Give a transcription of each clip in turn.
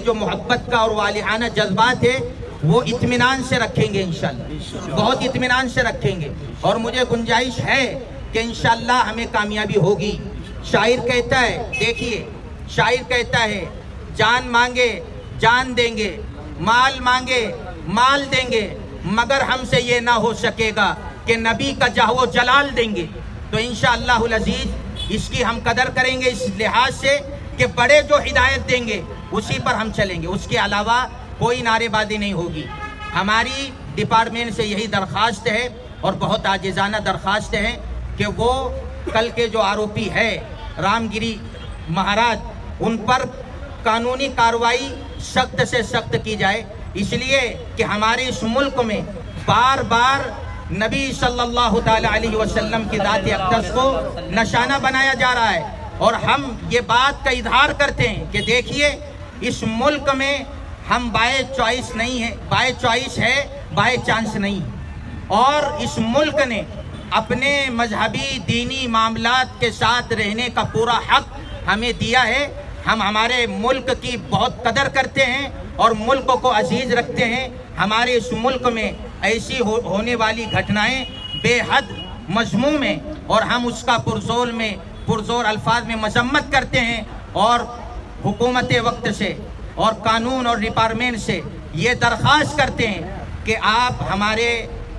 जो मोहब्बत का और वालिहाना जज्बात है वो इत्मीनान से रखेंगे इंशाल्लाह, बहुत इत्मीनान से रखेंगे। और मुझे गुंजाइश है कि इंशाल्लाह हमें कामयाबी होगी। शायर कहता है, देखिए शायर कहता है, जान मांगे जान देंगे, माल मांगे माल देंगे, मगर हमसे ये ना हो सकेगा कि नबी का जाहो जलाल देंगे। तो इंशाअल्लाहुल अजीज इसकी हम कदर करेंगे इस लिहाज से कि बड़े जो हिदायत देंगे उसी पर हम चलेंगे, उसके अलावा कोई नारेबाजी नहीं होगी। हमारी डिपार्टमेंट से यही दरख्वास्त है और बहुत आजिज़ाना दरख्वास्त है कि वो कल के जो आरोपी है रामगिरी महाराज, उन पर कानूनी कार्रवाई सख्त से सख्त की जाए, इसलिए कि हमारे इस मुल्क में बार बार नबी सल्लल्लाहु ताला अलैहि वसल्लम की ज़ात अक़दस को निशाना बनाया जा रहा है। और हम ये बात का इजहार करते हैं कि देखिए इस मुल्क में हम बाय चॉइस नहीं है, बाय चॉइस है, बाय चांस नहीं। और इस मुल्क ने अपने मजहबी दीनी मामलात के साथ रहने का पूरा हक हमें दिया है। हम हमारे मुल्क की बहुत कदर करते हैं और मुल्क को अजीज रखते हैं। हमारे इस मुल्क में ऐसी होने वाली घटनाएं बेहद मज़मूम है और हम उसका पुरजोर अल्फाज में मजम्मत करते हैं। और हुकूमत वक्त से और कानून और डिपार्टमेंट से ये दरख्वास्त करते हैं कि आप हमारे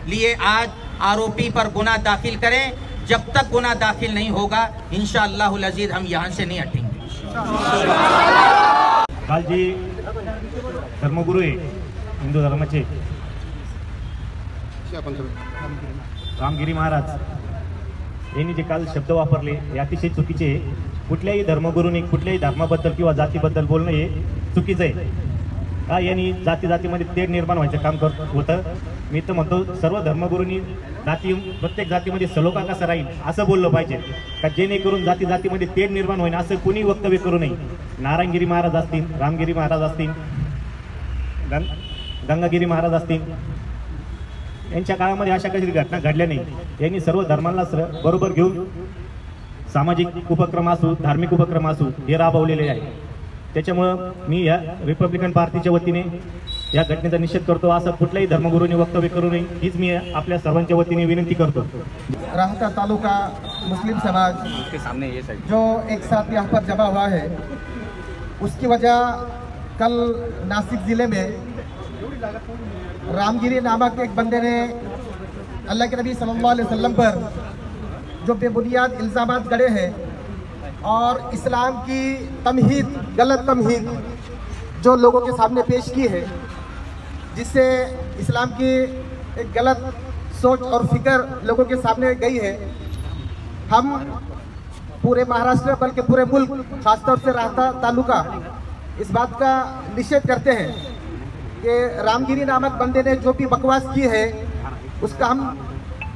लिए आज आरोपी पर गुनाह दाखिल करें। जब तक गुनाह दाखिल नहीं होगा इंशाअल्लाहुल अजीज हम यहाँ से नहीं हटेंगे। काल जी धर्मगुरू आहे हिंदू धर्माचे रामगिरी महाराज यांनी जे काल शब्द वापरले हे अतिशय चुकीचे आहे। कुठल्याही धर्मगुरूंनी कुठल्याही धर्माबद्दल किंवा जातीबद्दल बोलणं हे चुकीचं आहे। का यांनी जातीमध्ये तेढ निर्माण व्हायचं काम होतं। मी तर म्हणतो सर्व धर्मगुरूंनी प्रत्येक जातीमध्ये सलोखा कसा राहील असं बोललं पाहिजे, का जेणेकरून जातीमध्ये तेढ निर्माण होईल असं कुणी वक्तव्य करू नये। नारायणगिरी महाराज असतील, रामगिरी महाराज असतील, गंगागिरी महाराज असतील, यांच्या काळामध्ये अशा काही घटना घडल्या नाही। यांनी सर्व धर्मांना बरोबर घेऊन सामाजिक उपक्रम असू, धार्मिक उपक्रम असू हे राबवलेले आहे। त्याच्यामुळं मी या रिपब्लिकन पार्टीच्या वतीने या घटनेचा निषेध करतो। असं कुठल्याही धर्मगुरूंनी वक्तव्य करू नये हीच मी आपल्या सर्वांच्या वतीने विनंती करतो। राहता तालुका मुस्लिम समाज के सामने ये जो एक साथ यहाँ पर जमा हुआ है, उसकी वजह कल नासिक ज़िले में रामगिरी नामक एक बंदे ने अल्लाह के नबी सल्लल्लाहु अलैहि वसल्लम पर जो बेबुनियाद इल्ज़ामात गढ़े हैं और इस्लाम की तमहीद, गलत तमहीद जो लोगों के सामने पेश की है, जिससे इस्लाम की एक गलत सोच और फिक्र लोगों के सामने गई है। हम पूरे महाराष्ट्र बल्कि पूरे मुल्क, खासतौर से राहता तालुका इस बात का निषेध करते हैं कि रामगिरी नामक बंदे ने जो भी बकवास की है उसका हम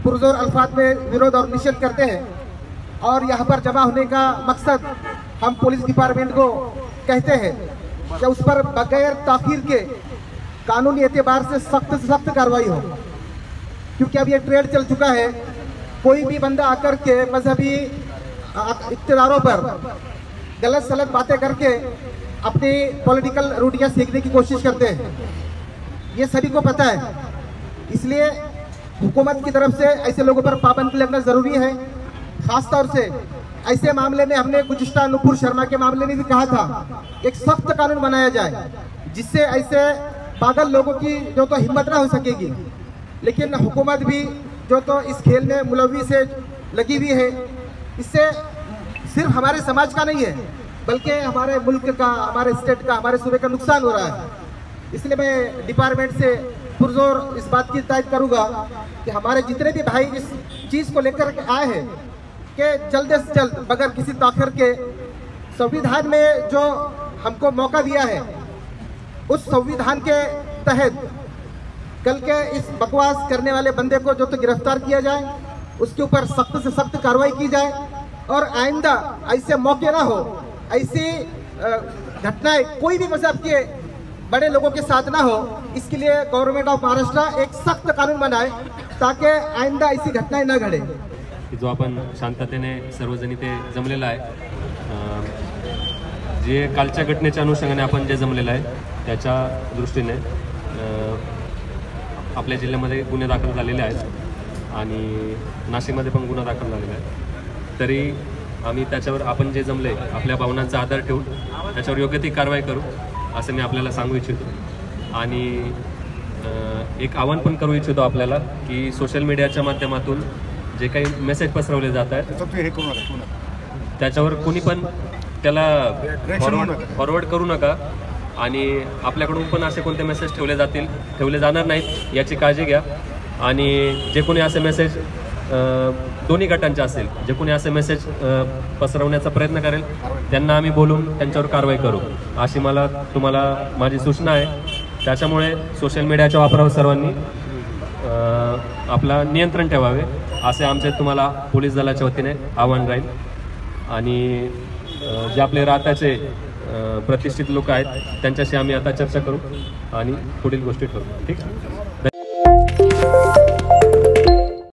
पुरजोर अल्फाज में विरोध और निषेध करते हैं। और यहाँ पर जमा होने का मकसद हम पुलिस डिपार्टमेंट को कहते हैं कि उस पर बगैर ताखीर के कानूनी एतबार से सख्त कार्रवाई हो, क्योंकि अब ये ट्रेंड चल चुका है। कोई भी बंदा आकर के मजहबी इक़्तिदारों पर गलत सलत बातें करके अपनी पॉलिटिकल रोटियां सेकने की कोशिश करते हैं, ये सभी को पता है। इसलिए हुकूमत की तरफ से ऐसे लोगों पर पाबंदी लगना ज़रूरी है। ख़ास तौर से ऐसे मामले में हमने गुज़िश्ता नुपुर शर्मा के मामले में भी कहा था एक सख्त कानून बनाया जाए, जिससे ऐसे पागल लोगों की जो तो हिम्मत ना हो सकेगी। लेकिन हुकूमत भी जो तो इस खेल में मुलव्वी से लगी हुई है। इससे सिर्फ हमारे समाज का नहीं है बल्कि हमारे मुल्क का, हमारे स्टेट का, हमारे सूबे का नुकसान हो रहा है। इसलिए मैं डिपार्टमेंट से पुरजोर इस बात की तायद करूँगा कि हमारे जितने भी भाई इस चीज़ को लेकर आए हैं कि जल्द से जल्द बगैर किसी ताख़िर के संविधान में जो हमको मौका दिया है उस संविधान के तहत कल के इस बकवास करने वाले बंदे को जो तो गिरफ्तार किया जाए, उसके ऊपर सख्त से सख्त कार्रवाई की जाए और आइंदा ऐसे मौके ना हो, ऐसी घटनाएं कोई भी मजहब के बड़े लोगों के साथ ना हो। इसके लिए गवर्नमेंट ऑफ महाराष्ट्र एक सख्त कानून बनाए ताकि आइंदा ऐसी घटनाएं न घडे। जो आपण शांततेने सर्वजण इथे जमलेला आहे, जे कालच्या घटनेच्या अनुषंगाने आपण जे जमलेलं आहे त्याच्या दृष्टीने आपल्या जिल्ह्यामध्ये गुन्हे दाखल झालेले आहेत आणि नाशिकमध्ये पण गुन्हा दाखल झालेला आहे. तरी आम्ही त्याच्यावर आपण जे जमले आपल्या भावनांचा आधार ठेवून त्याच्यावर योग्य ती कारवाई करू असं मी आपल्याला सांगू इच्छितो. आणि एक आवाहन पण करू इच्छितो आपल्याला की सोशल मीडियाच्या माध्यमातून जे काही मेसेज पसरवले जात आहेत त्याच्यावर कोणी पण त्याला फॉरवर्ड करू नका आणि आपल्याकडून पण असे कोणते मेसेज ठेवले जाणार नाहीत याची काळजी घ्या. आणि जे कोणी असे मेसेज दोन्ही गटांचे असेल जे कोणी असे मेसेज पसरवण्याचा प्रयत्न करेल त्यांना आम्ही बोलून त्यांच्यावर कारवाई करू अशी तुम्हाला माझी सूचना आहे. त्याच्यामुळे सोशल मीडियाच्या वापरावर सर्वांनी आपला नियंत्रण ठेवावे असे आमचे तुम्हाला पोलीस दलाच्या वतीने आवाहन राहील. आणि जे आपले राहत्याचे प्रतिष्ठित लोक आहेत त्यांच्याशी आम्ही आता चर्चा करू आणि पुढील गोष्टी ठरवू. ठीक आहे.